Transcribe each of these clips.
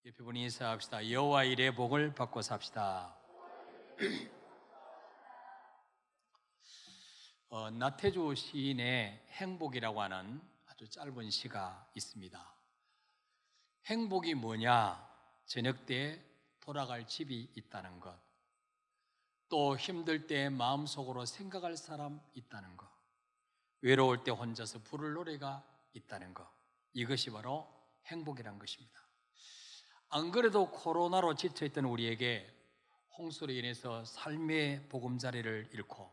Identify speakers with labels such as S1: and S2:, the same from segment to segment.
S1: 옆에 분이 인사합시다. 여호와 일의 복을 받고 삽시다. 나태주 시인의 행복이라고 하는 아주 짧은 시가 있습니다. 행복이 뭐냐? 저녁 때 돌아갈 집이 있다는 것, 또 힘들 때 마음속으로 생각할 사람 있다는 것, 외로울 때 혼자서 부를 노래가 있다는 것, 이것이 바로 행복이란 것입니다. 안 그래도 코로나로 지쳐있던 우리에게 홍수로 인해서 삶의 보금자리를 잃고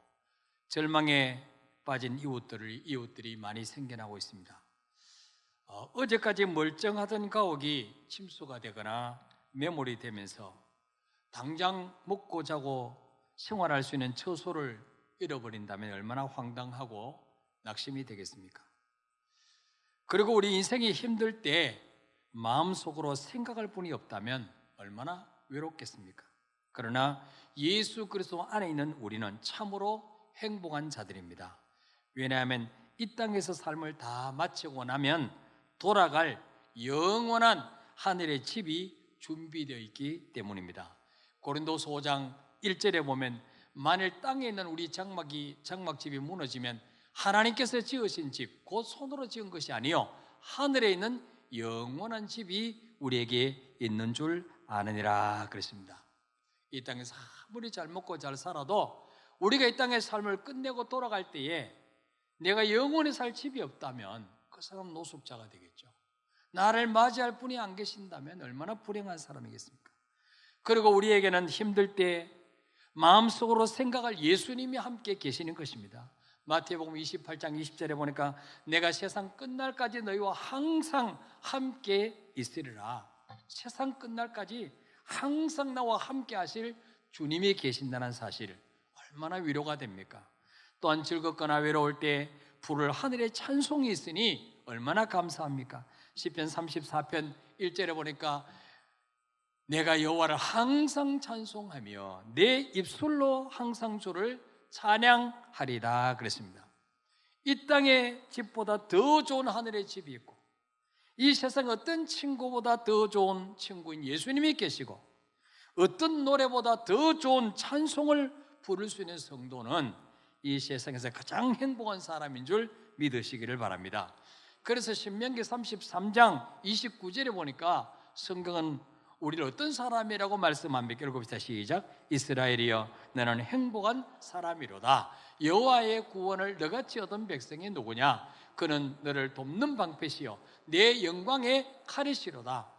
S1: 절망에 빠진 이웃들이 많이 생겨나고 있습니다. 어제까지 멀쩡하던 가옥이 침수가 되거나 매몰이 되면서 당장 먹고 자고 생활할 수 있는 처소를 잃어버린다면 얼마나 황당하고 낙심이 되겠습니까? 그리고 우리 인생이 힘들 때 마음속으로 생각할 분이 없다면 얼마나 외롭겠습니까? 그러나 예수 그리스도 안에 있는 우리는 참으로 행복한 자들입니다. 왜냐하면 이 땅에서 삶을 다 마치고 나면 돌아갈 영원한 하늘의 집이 준비되어 있기 때문입니다. 고린도서 5장 1절에 보면 만일 땅에 있는 우리 장막집이 무너지면 하나님께서 지으신 집, 곧 손으로 지은 것이 아니요 하늘에 있는 영원한 집이 우리에게 있는 줄 아느니라 그랬습니다. 이 땅에서 아무리 잘 먹고 잘 살아도 우리가 이 땅의 삶을 끝내고 돌아갈 때에 내가 영원히 살 집이 없다면 그 사람은 노숙자가 되겠죠. 나를 맞이할 분이 안 계신다면 얼마나 불행한 사람이겠습니까? 그리고 우리에게는 힘들 때 마음속으로 생각할 예수님이 함께 계시는 것입니다. 마태복음 28장 20절에 보니까 내가 세상 끝날까지 너희와 항상 함께 있으리라. 세상 끝날까지 항상 나와 함께 하실 주님이 계신다는 사실, 얼마나 위로가 됩니까? 또한 즐겁거나 외로울 때 부를 하늘에 찬송이 있으니 얼마나 감사합니까? 시편 34편 1절에 보니까 내가 여호와를 항상 찬송하며 내 입술로 항상 주를 찬양하리라 그랬습니다. 이 땅의 집보다 더 좋은 하늘의 집이 있고 이 세상 어떤 친구보다 더 좋은 친구인 예수님이 계시고 어떤 노래보다 더 좋은 찬송을 부를 수 있는 성도는 이 세상에서 가장 행복한 사람인 줄 믿으시기를 바랍니다. 그래서 신명기 33장 29절에 보니까 성경은 우리를 어떤 사람이라고 말씀합니까? 읽어봅시다. 시작. 이스라엘이여 너는 행복한 사람이로다. 여호와의 구원을 너같이 얻은 백성이 누구냐? 그는 너를 돕는 방패시요 내 영광의 칼이시로다.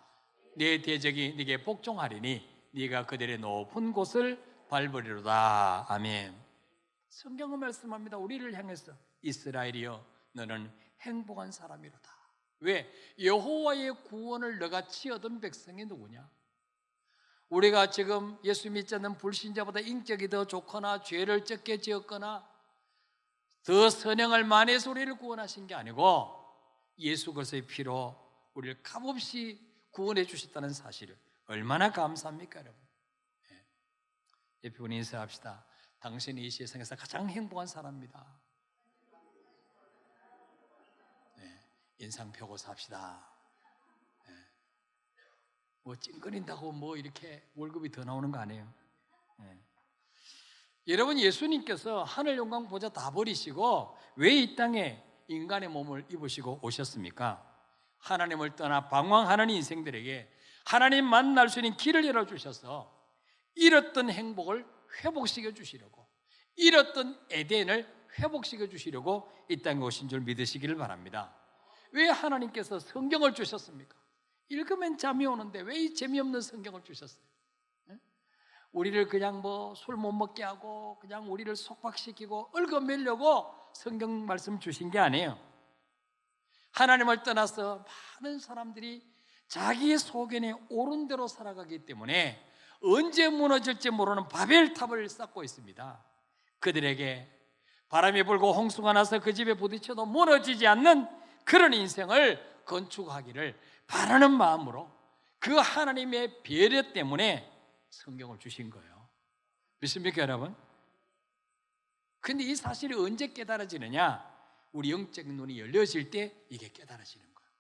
S1: 내 대적이 네게 복종하리니 네가 그들의 높은 곳을 밟으리로다. 아멘. 성경은 말씀합니다. 우리를 향해서 이스라엘이여 너는 행복한 사람이로다. 왜? 여호와의 구원을 너같이 얻은 백성이 누구냐? 우리가 지금 예수 믿지 않는 불신자보다 인격이 더 좋거나 죄를 적게 지었거나 더 선행을 많이 해서 우리를 구원하신 게 아니고 예수 그리스도의 피로 우리를 값없이 구원해 주셨다는 사실을 얼마나 감사합니까 여러분? 옆에 분이 인사합시다. 당신이 이 세상에서 가장 행복한 사람입니다. 인상 펴고 삽시다. 뭐 찡그린다고 뭐 이렇게 월급이 더 나오는 거 아니에요. 여러분, 예수님께서 하늘 영광 보좌 다 버리시고 왜 이 땅에 인간의 몸을 입으시고 오셨습니까? 하나님을 떠나 방황하는 인생들에게 하나님 만날 수 있는 길을 열어주셔서 잃었던 행복을 회복시켜 주시려고, 잃었던 에덴을 회복시켜 주시려고 이 땅에 오신 줄 믿으시기를 바랍니다. 왜 하나님께서 성경을 주셨습니까? 읽으면 잠이 오는데 왜 이 재미없는 성경을 주셨어요? 우리를 그냥 뭐 술 못 먹게 하고 그냥 우리를 속박시키고 얽어매려고 성경 말씀 주신 게 아니에요. 하나님을 떠나서 많은 사람들이 자기의 소견에 옳은 대로 살아가기 때문에 언제 무너질지 모르는 바벨탑을 쌓고 있습니다. 그들에게 바람이 불고 홍수가 나서 그 집에 부딪혀도 무너지지 않는 그런 인생을 건축하기를 바라는 마음으로 그 하나님의 배려 때문에 성경을 주신 거예요. 믿습니까 여러분? 근데 이 사실이 언제 깨달아지느냐? 우리 영적인 눈이 열려질 때 이게 깨달아지는 거예요.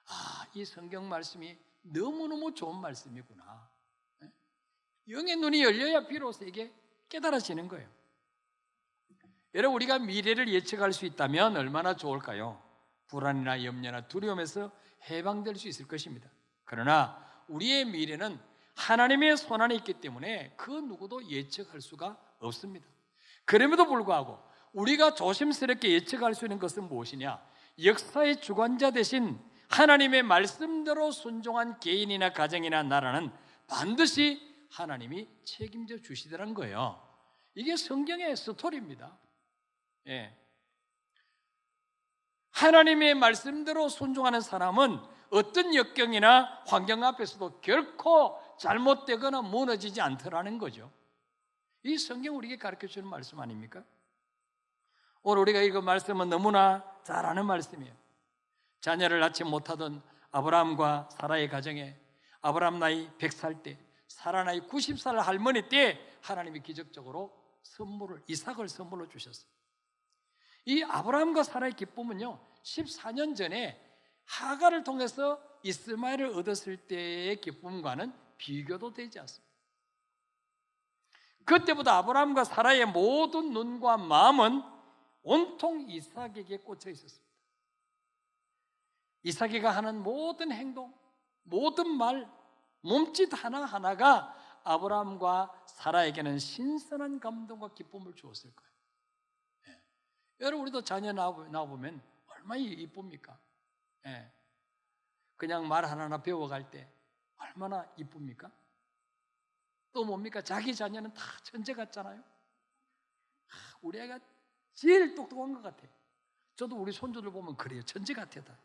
S1: 아, 이 성경 말씀이 너무너무 좋은 말씀이구나. 영의 눈이 열려야 비로소 이게 깨달아지는 거예요. 여러분, 우리가 미래를 예측할 수 있다면 얼마나 좋을까요? 불안이나 염려나 두려움에서 해방될 수 있을 것입니다. 그러나 우리의 미래는 하나님의 손안에 있기 때문에 그 누구도 예측할 수가 없습니다. 그럼에도 불구하고 우리가 조심스럽게 예측할 수 있는 것은 무엇이냐? 역사의 주관자 대신 하나님의 말씀대로 순종한 개인이나 가정이나 나라는 반드시 하나님이 책임져 주시더란 거예요. 이게 성경의 스토리입니다. 예. 하나님의 말씀대로 순종하는 사람은 어떤 역경이나 환경 앞에서도 결코 잘못되거나 무너지지 않더라는 거죠. 이 성경 우리에게 가르쳐주는 말씀 아닙니까? 오늘 우리가 읽은 말씀은 너무나 잘 아는 말씀이에요. 자녀를 낳지 못하던 아브라함과 사라의 가정에 아브라함 나이 100살 때, 사라 나이 90살 할머니 때 하나님이 기적적으로 이삭을 선물로 주셨어요. 이 아브라함과 사라의 기쁨은요, 14년 전에 하가를 통해서 이스마엘을 얻었을 때의 기쁨과는 비교도 되지 않습니다. 그때보다 아브라함과 사라의 모든 눈과 마음은 온통 이삭에게 꽂혀 있었습니다. 이삭이가 하는 모든 행동, 모든 말, 몸짓 하나하나가 아브라함과 사라에게는 신선한 감동과 기쁨을 주었을 거예요. 여러분, 우리도 자녀 낳아보면 얼마나 이쁩니까? 그냥 말 하나하나 배워갈 때 얼마나 이쁩니까? 또 뭡니까? 자기 자녀는 다 천재 같잖아요. 우리 애가 제일 똑똑한 것 같아. 저도 우리 손주들 보면 그래요. 천재 같아 다.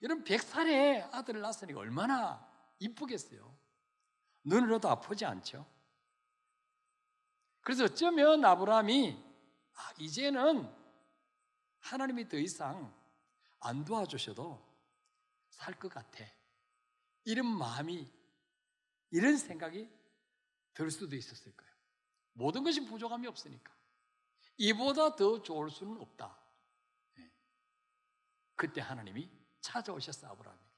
S1: 이런 100살의 아들을 낳았으니까 얼마나 이쁘겠어요. 눈으로도 아프지 않죠. 그래서 어쩌면 아브라함이 이제는 하나님이 더 이상 안 도와주셔도 살 것 같아, 이런 마음이, 이런 생각이 들 수도 있었을 거예요. 모든 것이 부족함이 없으니까 이보다 더 좋을 수는 없다. 그때 하나님이 찾아오셨어요. 아브라함에게.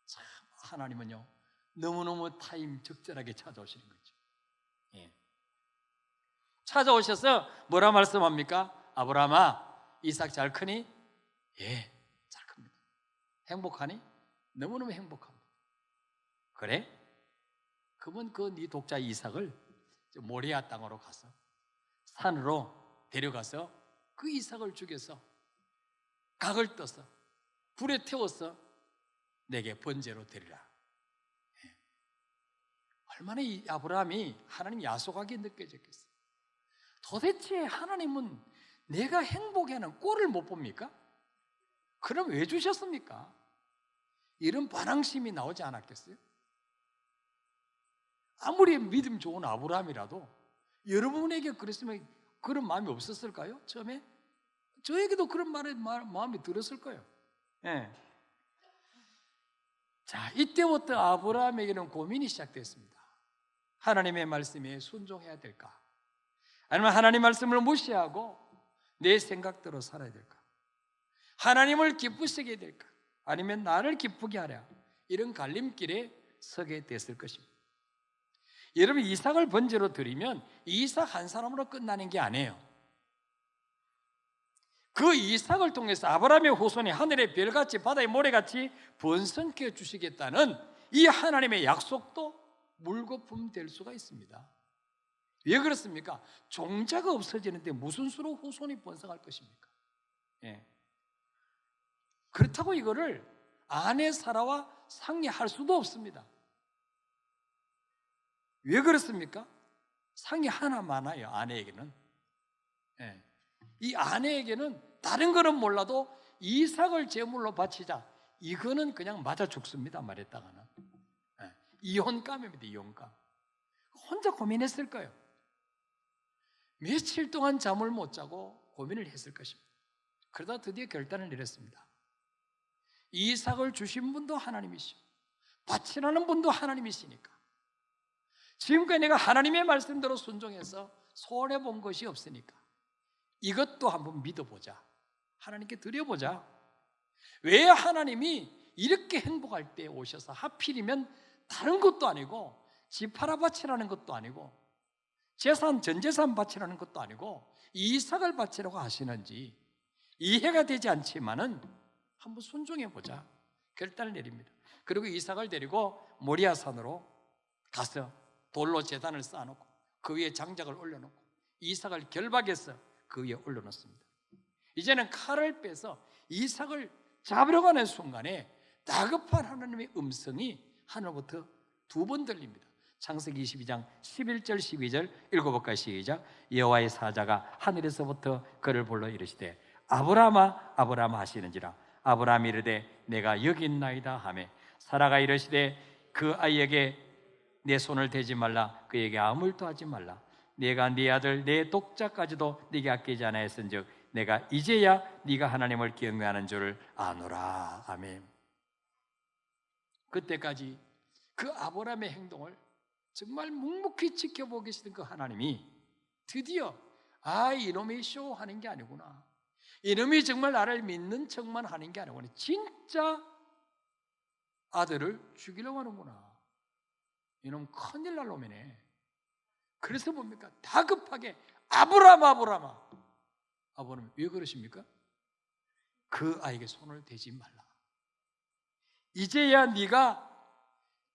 S1: 참, 하나님은요 너무너무 타임 적절하게 찾아오시는 거죠. 찾아오셔서 뭐라 말씀합니까? 아브라함아, 이삭 잘 크니? 예, 잘 큽니다. 행복하니? 너무너무 행복합니다. 그래? 그러면 네 독자 이삭을 모리아 땅으로 가서 산으로 데려가서 그 이삭을 죽여서 각을 떠서 불에 태워서 내게 번제로 드리라. 얼마나 이 아브라함이 하나님 야속하게 느껴졌겠어요. 도대체 하나님은 내가 행복해 하는 꼴을 못 봅니까? 그럼 왜 주셨습니까? 이런 반항심이 나오지 않았겠어요? 아무리 믿음 좋은 아브라함이라도 여러분에게 그랬으면 그런 마음이 없었을까요? 처음에? 저에게도 그런 마음이 들었을 거예요. 자, 이때부터 아브라함에게는 고민이 시작됐습니다. 하나님의 말씀에 순종해야 될까? 아니면 하나님 말씀을 무시하고 내 생각대로 살아야 될까? 하나님을 기쁘시게 해야 될까? 아니면 나를 기쁘게 하랴? 이런 갈림길에 서게 됐을 것입니다. 여러분, 이삭을 번제로 드리면 이삭 한 사람으로 끝나는 게 아니에요. 그 이삭을 통해서 아브라함의 후손이 하늘의 별같이 바다의 모래같이 번성케 주시겠다는 이 하나님의 약속도 물거품 될 수가 있습니다. 왜 그렇습니까? 종자가 없어지는데 무슨 수로 후손이 번성할 것입니까? 그렇다고 이거를 아내 사라와 상의할 수도 없습니다. 왜 그렇습니까? 상의 하나 많아요. 아내에게는. 이 아내에게는 다른 거는 몰라도 이삭을 제물로 바치자, 이거는 그냥 맞아 죽습니다. 말했다가는 이혼감입니다. 이혼감. 혼자 고민했을 거예요. 며칠 동안 잠을 못 자고 고민을 했을 것입니다. 그러다 드디어 결단을 내렸습니다. 이삭을 주신 분도 하나님이시고 바치라는 분도 하나님이시니까 지금까지 내가 하나님의 말씀대로 순종해서 손해본 것이 없으니까 이것도 한번 믿어보자. 하나님께 드려보자. 왜 하나님이 이렇게 행복할 때 오셔서 하필이면 다른 것도 아니고 집 하나 바치라는 것도 아니고 재산, 전 재산 바치라는 것도 아니고 이삭을 바치라고 하시는지 이해가 되지 않지만은 한번 순종해 보자 결단을 내립니다. 그리고 이삭을 데리고 모리아산으로 가서 돌로 제단을 쌓아놓고 그 위에 장작을 올려놓고 이삭을 결박해서 그 위에 올려놓습니다. 이제는 칼을 빼서 이삭을 잡으려고 하는 순간에 다급한 하나님의 음성이 하늘부터 두 번 들립니다. 창세기 22장 11절 12절 읽어볼까요? 시작. 여호와의 사자가 하늘에서부터 그를 불러 이르시되 아브라함아 아브라함아 하시는지라. 아브라함이 이르되 내가 여기 있나이다 하매 사라가 이르시되 그 아이에게 내 손을 대지 말라. 그에게 아무 일도 하지 말라. 내가 네 아들 내 독자까지도 네게 아끼지 아니하였은즉 내가 이제야 네가 하나님을 경외하는 줄을 아노라. 아멘. 그때까지 그 아브라함의 행동을 정말 묵묵히 지켜보고 계시던 그 하나님이 드디어 이놈이 쇼하는 게 아니구나, 이놈이 정말 나를 믿는 척만 하는 게 아니구나, 진짜 아들을 죽이려고 하는구나, 이놈 큰일 날 놈이네. 그래서 뭡니까? 다급하게 아브라함 아브라함 왜 그러십니까? 그 아이에게 손을 대지 말라. 이제야 네가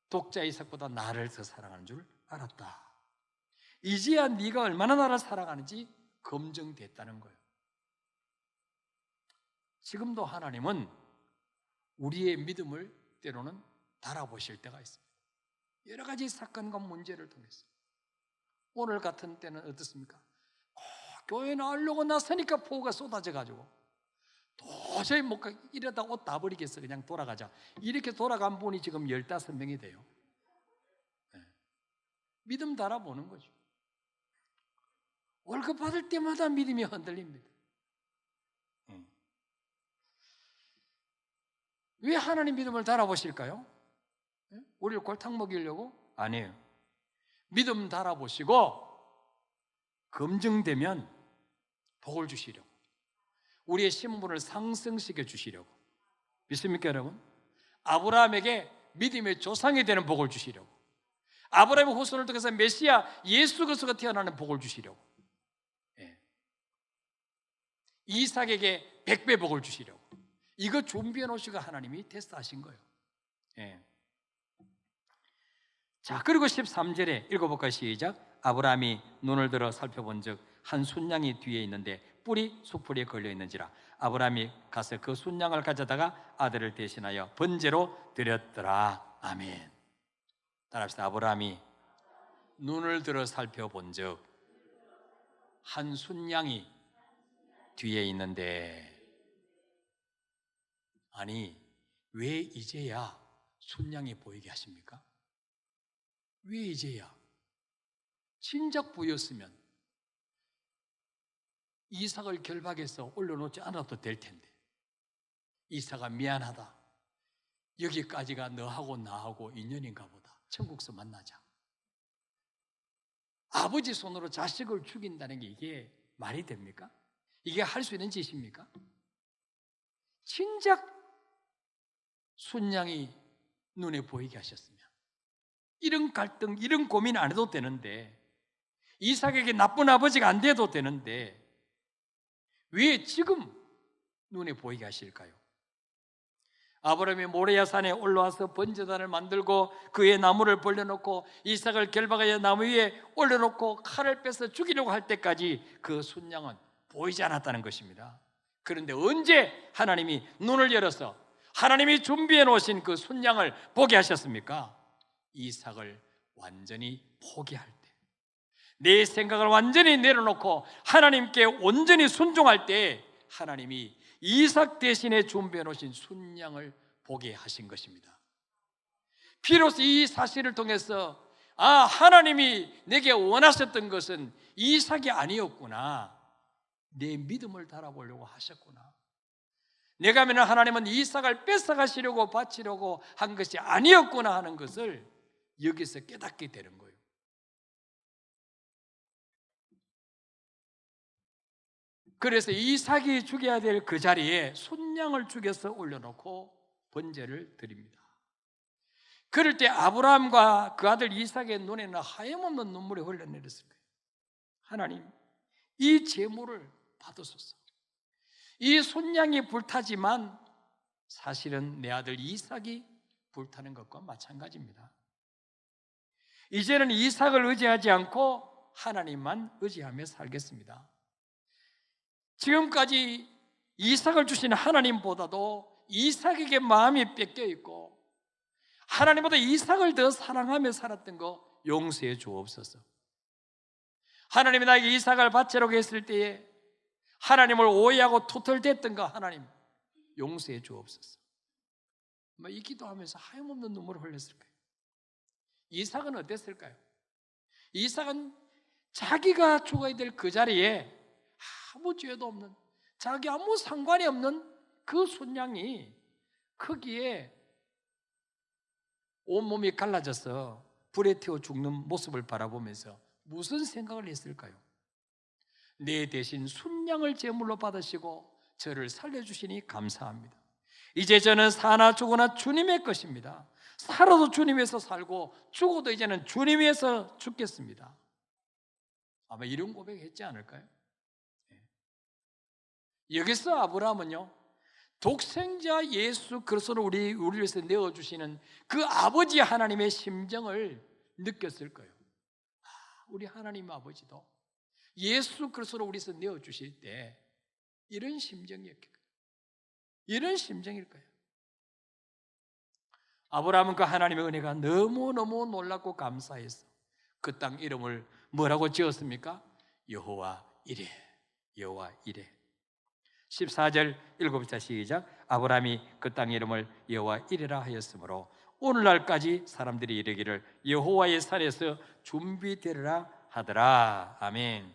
S1: 독자 이삭보다 나를 더 사랑하는 줄 알았다. 이제야 네가 얼마나 나를 사랑하는지 검증됐다는 거예요. 지금도 하나님은 우리의 믿음을 때로는 달아보실 때가 있습니다. 여러 가지 사건과 문제를 통해서. 오늘 같은 때는 어떻습니까? 교회 나오려고 나서니까 폭우가 쏟아져가지고 도저히 못 가, 이러다 옷 다 버리겠어, 그냥 돌아가자, 이렇게 돌아간 분이 지금 15명이 돼요. 네. 믿음 달아보는 거죠. 월급 받을 때마다 믿음이 흔들립니다. 왜 하나님 믿음을 달아보실까요? 우리를 골탕 먹이려고? 아니에요. 믿음 달아보시고 검증되면 복을 주시려고, 우리의 신분을 상승시켜 주시려고. 믿습니까 여러분? 아브라함에게 믿음의 조상이 되는 복을 주시려고, 아브라함의 후손을 통해서 메시아 예수 그리스도가 태어나는 복을 주시려고, 이삭에게 100배 복을 주시려고, 이거 준비해 놓으시고 하나님이 테스트하신 거예요. 자, 그리고 13절에 읽어볼까요? 시작. 아브라함이 눈을 들어 살펴본 즉 한 순양이 뒤에 있는데 뿔이 수풀에 걸려 있는지라. 아브라함이 가서 그 순양을 가져다가 아들을 대신하여 번제로 드렸더라. 아멘. 따라합시다. 아브라함이 눈을 들어 살펴본 즉 한 순양이 뒤에 있는데, 아니 왜 이제야 순양이 보이게 하십니까? 왜 이제야? 진작 보였으면 이삭을 결박해서 올려놓지 않아도 될 텐데, 이삭아 미안하다, 여기까지가 너하고 나하고 인연인가 보다, 천국서 만나자. 아버지 손으로 자식을 죽인다는 게 이게 말이 됩니까? 이게 할 수 있는 짓입니까? 진작 순양이 눈에 보이게 하셨으면 이런 갈등, 이런 고민 안 해도 되는데, 이삭에게 나쁜 아버지가 안 돼도 되는데 왜 지금 눈에 보이게 하실까요? 아브라함이 모레아산에 올라와서 번제단을 만들고 그의 나무를 벌려놓고 이삭을 결박하여 나무 위에 올려놓고 칼을 빼서 죽이려고 할 때까지 그 순양은 보이지 않았다는 것입니다. 그런데 언제 하나님이 눈을 열어서 하나님이 준비해 놓으신 그 순양을 보게 하셨습니까? 이삭을 완전히 포기할 때, 내 생각을 완전히 내려놓고 하나님께 온전히 순종할 때 하나님이 이삭 대신에 준비해 놓으신 순양을 보게 하신 것입니다. 비로소 이 사실을 통해서 하나님이 내게 원하셨던 것은 이삭이 아니었구나, 내 믿음을 달아보려고 하셨구나, 내가 믿는 하나님은 이삭을 뺏어가시려고 바치려고 한 것이 아니었구나 하는 것을 여기서 깨닫게 되는 거예요. 그래서 이삭이 죽여야 될 그 자리에 순양을 죽여서 올려놓고 번제를 드립니다. 그럴 때 아브라함과 그 아들 이삭의 눈에는 하염없는 눈물이 흘러내렸을 거예요. 하나님, 이 제물을 받으소서. 이 순양이 불타지만 사실은 내 아들 이삭이 불타는 것과 마찬가지입니다. 이제는 이삭을 의지하지 않고 하나님만 의지하며 살겠습니다. 지금까지 이삭을 주신 하나님보다도 이삭에게 마음이 뺏겨 있고 하나님보다 이삭을 더 사랑하며 살았던 거 용서해 주옵소서. 하나님이 나에게 이삭을 바치라고 했을 때에 하나님을 오해하고 투덜댔던 거 하나님 용서해 주옵소서. 이 기도하면서 하염없는 눈물을 흘렸을 거예요. 이삭은 어땠을까요? 이삭은 자기가 죽어야 될 그 자리에 아무 죄도 없는, 자기 아무 상관이 없는 그 순양이 크기에 온몸이 갈라져서 불에 태워 죽는 모습을 바라보면서 무슨 생각을 했을까요? 내 대신 순양을 제물로 받으시고 저를 살려주시니 감사합니다. 이제 저는 사나 죽으나 주님의 것입니다. 살아도 주님에서 살고 죽어도 이제는 주님에서 죽겠습니다. 아마 이런 고백했지 않을까요? 여기서 아브라함은요, 독생자 예수 그리스도를 우리 위해서 내어주시는 그 아버지 하나님의 심정을 느꼈을 거예요. 우리 하나님 아버지도 예수 그리스도를 우리 위해서 내어주실 때 이런 심정일 거예요. 이런 심정일 거예요. 아브라함은 그 하나님의 은혜가 너무너무 놀랍고 감사해서 그 땅 이름을 뭐라고 지었습니까? 여호와 이레. 여호와 이레. 14절 7자 시작. 아브라함이 그 땅 이름을 여호와 이레라 하였으므로 오늘날까지 사람들이 이르기를 여호와의 산에서 준비되리라 하더라. 아멘.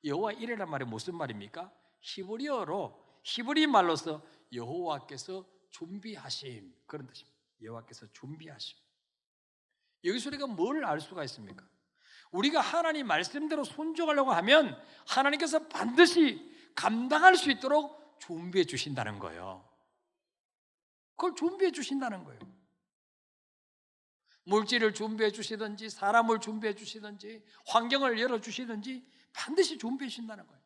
S1: 여호와 이레란 말이 무슨 말입니까? 히브리 말로서 여호와께서 준비하심, 그런 뜻입니다. 여호와께서 준비하심. 여기서 우리가 뭘 알 수가 있습니까? 우리가 하나님 말씀대로 순종하려고 하면 하나님께서 반드시 감당할 수 있도록 준비해 주신다는 거예요. 그걸 준비해 주신다는 거예요. 물질을 준비해 주시든지 사람을 준비해 주시든지 환경을 열어주시든지 반드시 준비해 주신다는 거예요.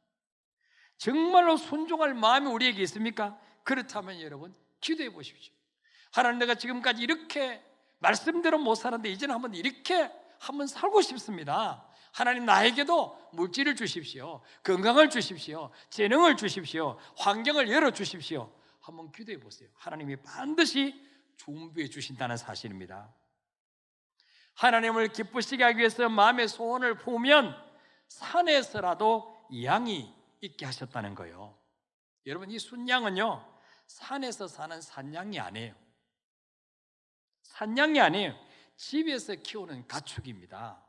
S1: 정말로 순종할 마음이 우리에게 있습니까? 그렇다면 여러분 기도해 보십시오. 하나님, 내가 지금까지 이렇게 말씀대로 못 살았는데 이제는 한번 이렇게 한번 살고 싶습니다. 하나님, 나에게도 물질을 주십시오. 건강을 주십시오. 재능을 주십시오. 환경을 열어주십시오. 한번 기도해 보세요. 하나님이 반드시 준비해 주신다는 사실입니다. 하나님을 기쁘시게 하기 위해서 마음의 소원을 품으면 산에서라도 양이 있게 하셨다는 거예요. 여러분, 이 순양은요 산에서 사는 산양이 아니에요. 산양이 아니에요. 집에서 키우는 가축입니다.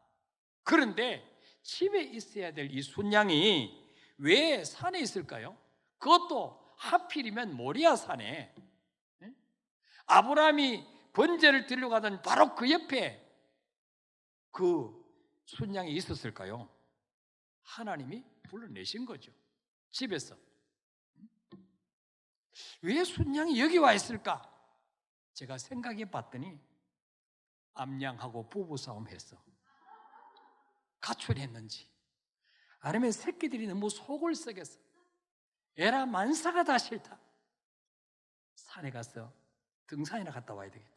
S1: 그런데 집에 있어야 될 이 순양이 왜 산에 있을까요? 그것도 하필이면 모리아 산에 아브라함이 번제를 드리러 가던 바로 그 옆에 그 순양이 있었을까요? 하나님이 불러내신 거죠. 집에서. 왜 순양이 여기 와 있을까? 제가 생각해 봤더니 암양하고 부부싸움 했어. 가출했는지 아니면 새끼들이 너무 속을 썩였어. 에라 만사가 다 싫다. 산에 가서 등산이나 갔다 와야 되겠다.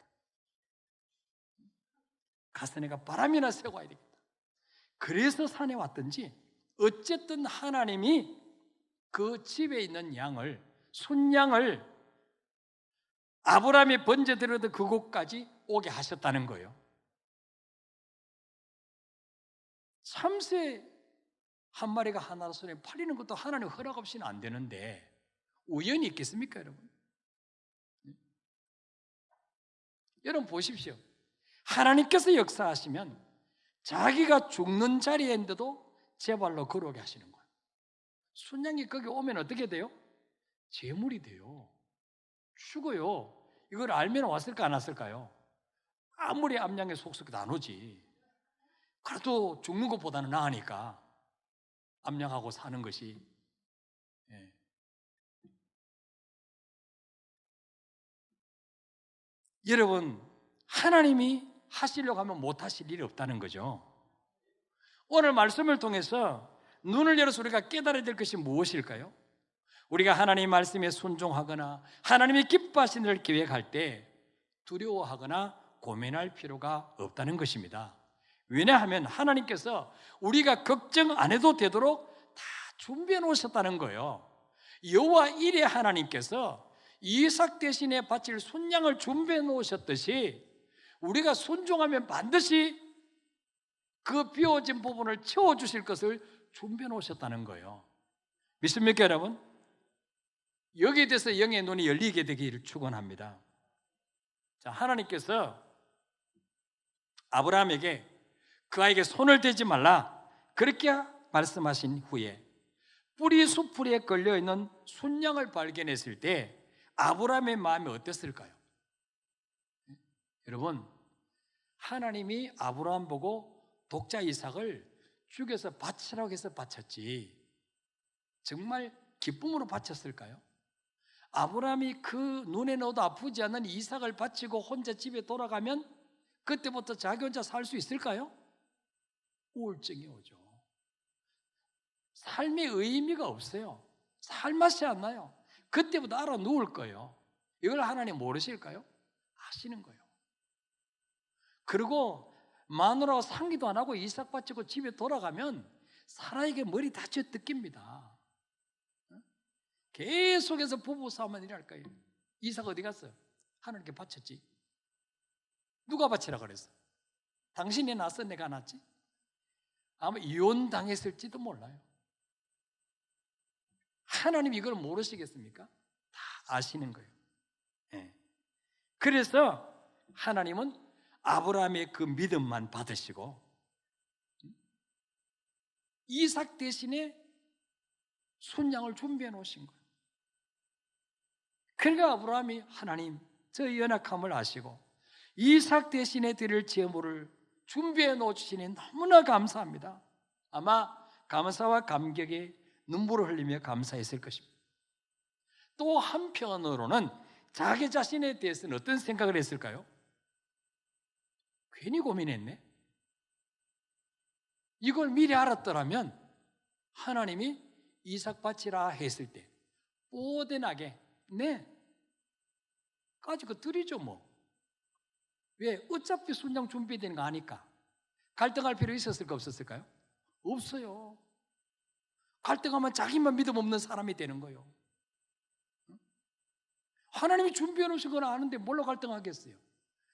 S1: 가서 내가 바람이나 쐬고 와야 되겠다. 그래서 산에 왔든지 어쨌든 하나님이 그 집에 있는 양을, 순양을 아브라함이 번제 드렸던 그곳까지 오게 하셨다는 거예요. 참새 한 마리가 하나 손에 팔리는 것도 하나님 허락 없이는 안 되는데 우연이 있겠습니까, 여러분? 여러분 보십시오. 하나님께서 역사하시면 자기가 죽는 자리인데도 제 발로 걸어오게 하시는 거예요. 순양이 거기 오면 어떻게 돼요? 재물이 돼요. 죽어요. 이걸 알면 왔을까 안 왔을까요? 아무리 암양에 속썩여도 안 오지. 그래도 죽는 것보다는 나으니까 암양하고 사는 것이 여러분, 하나님이 하시려고 하면 못 하실 일이 없다는 거죠. 오늘 말씀을 통해서 눈을 열어서 우리가 깨달아야 될 것이 무엇일까요? 우리가 하나님 말씀에 순종하거나 하나님이 기뻐하시는 일을 계획할 때 두려워하거나 고민할 필요가 없다는 것입니다. 왜냐하면 하나님께서 우리가 걱정 안 해도 되도록 다 준비해 놓으셨다는 거예요. 여호와 일의 하나님께서 이삭 대신에 바칠 순양을 준비해 놓으셨듯이 우리가 순종하면 반드시 그 비워진 부분을 채워주실 것을 준비해 놓으셨다는 거예요. 믿습니까, 여러분? 여기에 대해서 영의 눈이 열리게 되기를 축원합니다. 자, 하나님께서 아브라함에게 그 아이에게 손을 대지 말라 그렇게 말씀하신 후에 뿌리 수풀에 걸려있는 순양을 발견했을 때 아브라함의 마음이 어땠을까요? 여러분, 하나님이 아브라함 보고 독자 이삭을 죽여서 바치라고 해서 바쳤지 정말 기쁨으로 바쳤을까요? 아브라함이 그 눈에 넣어도 아프지 않는 이삭을 바치고 혼자 집에 돌아가면 그때부터 자기 혼자 살 수 있을까요? 우울증이 오죠. 삶의 의미가 없어요. 살맛이 안 나요. 그때부터 알아 누울 거예요. 이걸 하나님 모르실까요? 아시는 거예요. 그리고 마누라와 상의도 안 하고 이삭 바치고 집에 돌아가면 사라에게 머리 다쳐 뜯깁니다. 계속해서 부부싸움만 일어날 거예요. 이삭 어디 갔어요? 하나님께 바쳤지. 누가 바치라 그랬어? 당신이 낳았어? 내가 낳았지? 아마 이혼당했을지도 몰라요. 하나님 이걸 모르시겠습니까? 다 아시는 거예요. 네. 그래서 하나님은 아브라함의 그 믿음만 받으시고 이삭 대신에 순양을 준비해 놓으신 거예요. 그러니까 아브라함이 하나님 저의 연약함을 아시고 이삭 대신에 드릴 제물을 준비해 놓으시니 너무나 감사합니다. 아마 감사와 감격에 눈물을 흘리며 감사했을 것입니다. 또 한편으로는 자기 자신에 대해서는 어떤 생각을 했을까요? 괜히 고민했네. 이걸 미리 알았더라면 하나님이 이삭 바치라 했을 때 뽀대나게 네 가지고 드리죠 뭐. 왜? 어차피 순양 준비되는 거 아니까. 갈등할 필요 있었을까 없었을까요? 없어요. 갈등하면 자기만 믿음 없는 사람이 되는 거예요. 하나님이 준비해 놓으신 건 아는데 뭘로 갈등하겠어요?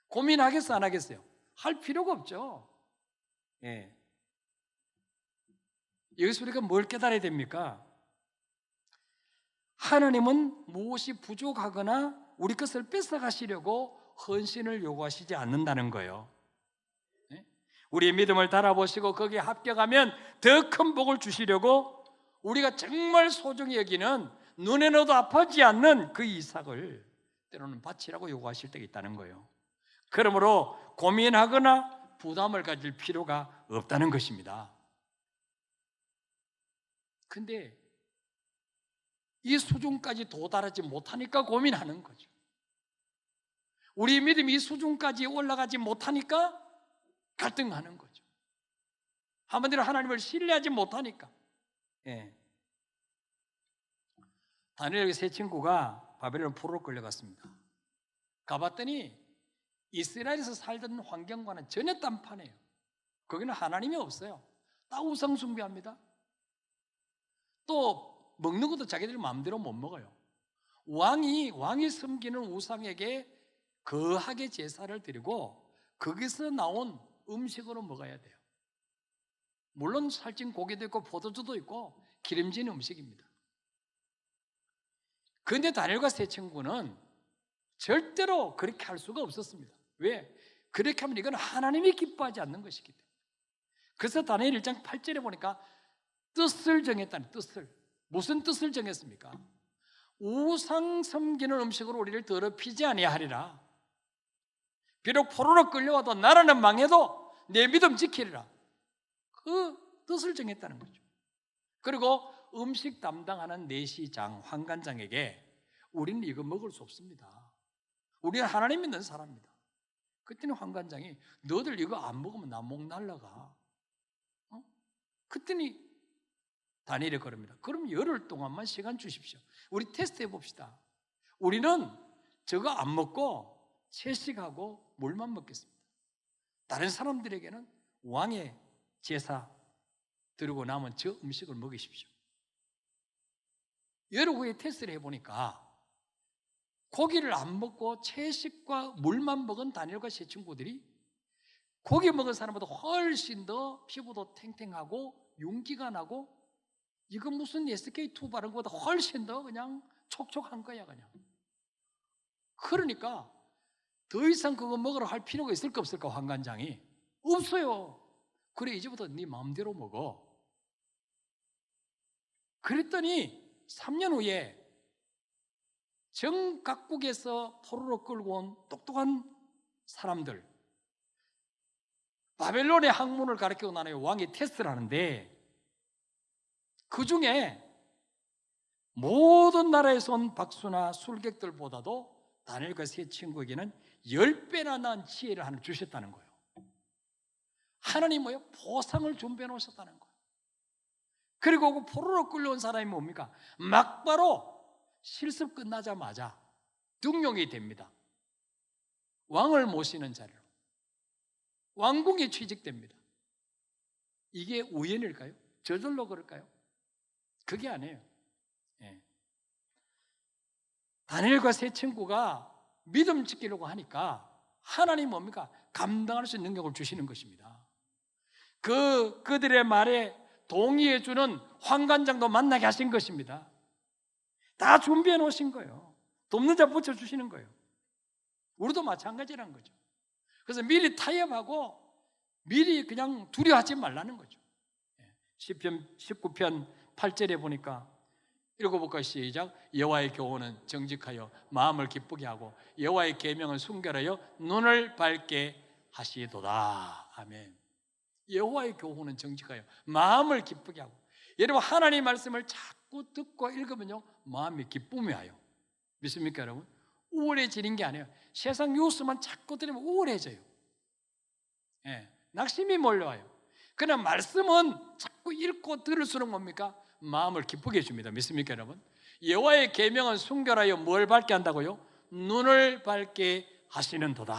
S1: 고민하겠어 안 하겠어요? 할 필요가 없죠. 예. 여기서 우리가 뭘 깨달아야 됩니까? 하나님은 무엇이 부족하거나 우리 것을 뺏어가시려고 헌신을 요구하시지 않는다는 거예요. 우리의 믿음을 달아보시고 거기에 합격하면 더 큰 복을 주시려고 우리가 정말 소중히 여기는 눈에 넣어도 아프지 않는 그 이삭을 때로는 바치라고 요구하실 때가 있다는 거예요. 그러므로 고민하거나 부담을 가질 필요가 없다는 것입니다. 근데 이 수준까지 도달하지 못하니까 고민하는 거죠. 우리 믿음이 이 수준까지 올라가지 못하니까 갈등하는 거죠. 한마디로 하나님을 신뢰하지 못하니까. 예. 다니엘의 세 친구가 바벨론 포로로 끌려갔습니다. 가봤더니 이스라엘에서 살던 환경과는 전혀 딴판이에요. 거기는 하나님이 없어요. 다 우상 숭배합니다. 또 먹는 것도 자기들 마음대로 못 먹어요. 왕이 섬기는 우상에게 거하게 제사를 드리고 거기서 나온 음식으로 먹어야 돼요. 물론 살찐 고기도 있고 포도주도 있고 기름진 음식입니다. 그런데 다니엘과 세 친구는 절대로 그렇게 할 수가 없었습니다. 왜? 그렇게 하면 이건 하나님이 기뻐하지 않는 것이기 때문에. 그래서 다니엘 1장 8절에 보니까 뜻을 정했다는 뜻을. 무슨 뜻을 정했습니까? 우상 섬기는 음식으로 우리를 더럽히지 아니하리라. 비록 포로로 끌려와도 나라는 망해도 내 믿음 지키리라. 그 뜻을 정했다는 거죠. 그리고 음식 담당하는 내시장, 환관장에게 우리는 이거 먹을 수 없습니다. 우리는 하나님 믿는 사람입니다. 그때는 환관장이 너들 이거 안 먹으면 나 목 날라가. 그랬더니 다니엘이 그럽니다. 그럼 열흘 동안만 시간 주십시오. 우리 테스트 해봅시다. 우리는 저거 안 먹고 채식하고 물만 먹겠습니다. 다른 사람들에게는 왕의 제사 드리고 남은 저 음식을 먹이십시오. 열흘 후에 테스트를 해보니까 고기를 안 먹고 채식과 물만 먹은 다니엘과 세 친구들이 고기 먹은 사람보다 훨씬 더 피부도 탱탱하고 윤기가 나고 이거 무슨 SK2 바른 것보다 훨씬 더 그냥 촉촉한 거야 그냥. 그러니까 더 이상 그거 먹으러 할 필요가 있을까 없을까 환관장이 없어요. 그래 이제부터 네 마음대로 먹어. 그랬더니 3년 후에 정각국에서 포로로 끌고 온 똑똑한 사람들 바벨론의 학문을 가르치고 나는 왕이 테스트를 하는데 그 중에 모든 나라에서 온 박수나 술객들보다도 다니엘과 세 친구에게는 10배나 나은 지혜를 하나 주셨다는 거예요. 하나님 뭐예요? 보상을 준비해 놓으셨다는 거예요. 그리고 그 포로로 끌려온 사람이 뭡니까? 막바로 실습 끝나자마자 등용이 됩니다. 왕을 모시는 자리로 왕궁에 취직됩니다. 이게 우연일까요? 저절로 그럴까요? 그게 아니에요. 예. 다니엘과 세 친구가 믿음 지키려고 하니까 하나님 뭡니까? 감당할 수 있는 능력을 주시는 것입니다. 그들의 말에 동의해 주는 환관장도 만나게 하신 것입니다. 다 준비해 놓으신 거예요. 돕는 자 붙여주시는 거예요. 우리도 마찬가지라는 거죠. 그래서 미리 타협하고 미리 그냥 두려워하지 말라는 거죠. 시편 19편 8절에 보니까 읽어볼까요? 시작. 여호와의 교훈은 정직하여 마음을 기쁘게 하고 여호와의 계명은 순결하여 눈을 밝게 하시도다. 아멘. 여호와의 교훈은 정직하여 마음을 기쁘게 하고 여러분 하나님의 말씀을 자꾸 듣고 읽으면요 마음이 기쁨이 와요. 믿습니까 여러분? 우울해지는 게 아니에요. 세상 뉴스만 자꾸 들으면 우울해져요. 예, 낙심이 몰려와요. 그러나 말씀은 자꾸 읽고 들을수록 뭡니까? 마음을 기쁘게 해줍니다. 믿습니까 여러분? 여호와의 계명은 순결하여 뭘 밝게 한다고요? 눈을 밝게 하시는도다.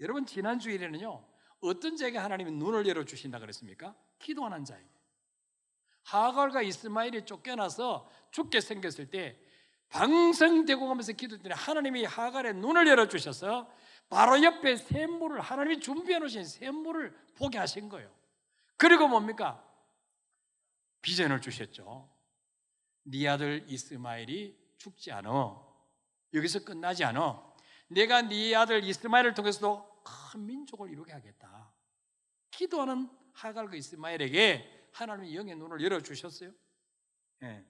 S1: 여러분 지난 주일에는요 어떤 자에게 하나님이 눈을 열어주신다 그랬습니까? 기도하는 자에게. 하갈과 이스마엘이 쫓겨나서 죽게 생겼을 때 방성되고 가면서 기도했더니 하나님이 하갈의 눈을 열어주셔서 바로 옆에 샘물을 하나님이 준비해 놓으신 샘물을 보게 하신 거예요. 그리고 뭡니까? 비전을 주셨죠. 네 아들 이스마엘이 죽지 않아. 여기서 끝나지 않아. 내가 네 아들 이스마엘을 통해서도 큰 민족을 이루게 하겠다. 기도하는 하갈과 이스마엘에게 하나님이 영의 눈을 열어주셨어요. 예.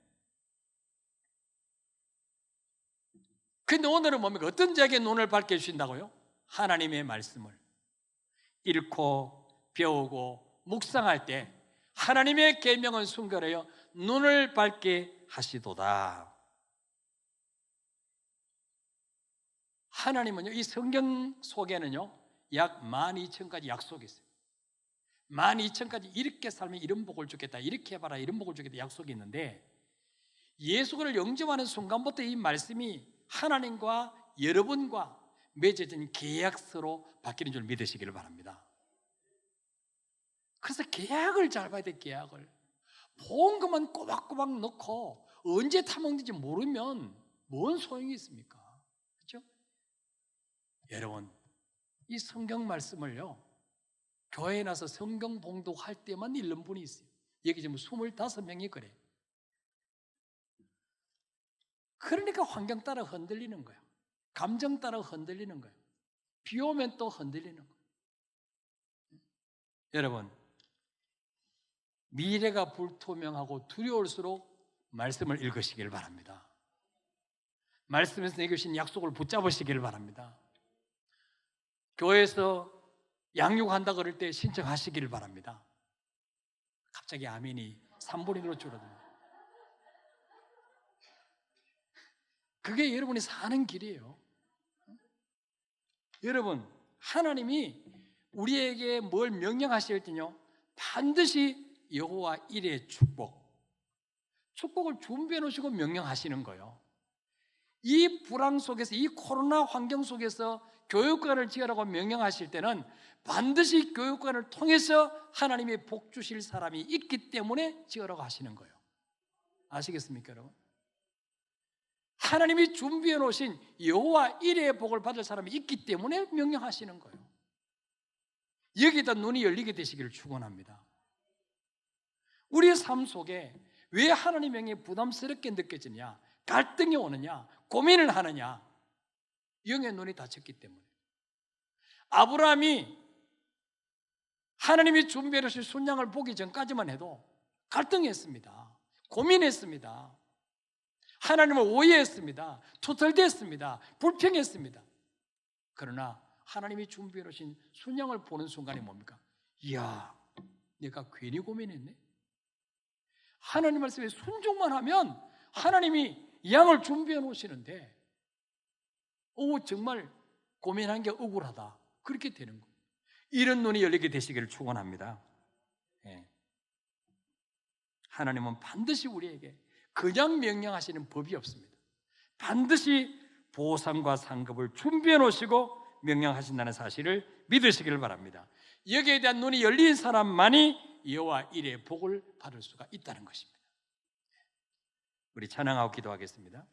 S1: 근데 오늘은 뭡니까? 어떤 자에게 눈을 밝게 해주신다고요? 하나님의 말씀을 읽고 배우고 묵상할 때 하나님의 계명은 순결하여 눈을 밝게 하시도다. 하나님은요 이 성경 속에는요 약 12,000가지 약속이 있어요. 12,000가지 이렇게 살면 이런 복을 주겠다, 이렇게 해봐라 이런 복을 주겠다 약속이 있는데 예수를 영접하는 순간부터 이 말씀이 하나님과 여러분과 맺어진 계약서로 바뀌는 줄 믿으시기를 바랍니다. 그래서 계약을 잘 봐야 돼. 계약을 본 것만 꼬박꼬박 넣고 언제 타먹는지 모르면 뭔 소용이 있습니까? 그렇죠? 여러분 이 성경 말씀을요 교회에 나서 성경 봉독할 때만 읽는 분이 있어요. 여기 지금 25명이 그래. 그러니까 환경 따라 흔들리는 거예요. 감정 따라 흔들리는 거예요. 비 오면 또 흔들리는 거예요. 여러분 미래가 불투명하고 두려울수록 말씀을 읽으시길 바랍니다. 말씀에서 내주신 약속을 붙잡으시길 바랍니다. 교회에서 양육한다 그럴 때 신청하시기를 바랍니다. 갑자기 아멘이 3분의 1로 줄어듭니다. 그게 여러분이 사는 길이에요. 여러분, 하나님이 우리에게 뭘 명령하실 때요, 반드시 여호와 일의 축복을 준비해 놓으시고 명령하시는 거예요. 이 불황 속에서, 이 코로나 환경 속에서 교육관을 지으라고 명령하실 때는 반드시 교육관을 통해서 하나님의 복 주실 사람이 있기 때문에 지으라고 하시는 거예요. 아시겠습니까, 여러분? 하나님이 준비해 놓으신 여호와 일의 복을 받을 사람이 있기 때문에 명령하시는 거예요. 여기다 눈이 열리게 되시기를 축원합니다. 우리의 삶 속에 왜 하나님의 명이 부담스럽게 느껴지냐, 갈등이 오느냐, 고민을 하느냐, 영의 눈이 닫혔기 때문에. 아브라함이 하나님이 준비해 주신 순양을 보기 전까지만 해도 갈등했습니다. 고민했습니다. 하나님을 오해했습니다. 투덜댔습니다. 불평했습니다. 그러나 하나님이 준비해 놓으신 순양을 보는 순간이 뭡니까? 이야, 내가 괜히 고민했네. 하나님 말씀에 순종만 하면 하나님이 양을 준비해 놓으시는데, 정말 고민한 게 억울하다, 그렇게 되는 거예요. 이런 눈이 열리게 되시기를 축원합니다. 하나님은 반드시 우리에게 그냥 명령하시는 법이 없습니다. 반드시 보상과 상급을 준비해 놓으시고 명령하신다는 사실을 믿으시기를 바랍니다. 여기에 대한 눈이 열린 사람만이 여호와 일의 복을 받을 수가 있다는 것입니다. 우리 찬양하고 기도하겠습니다.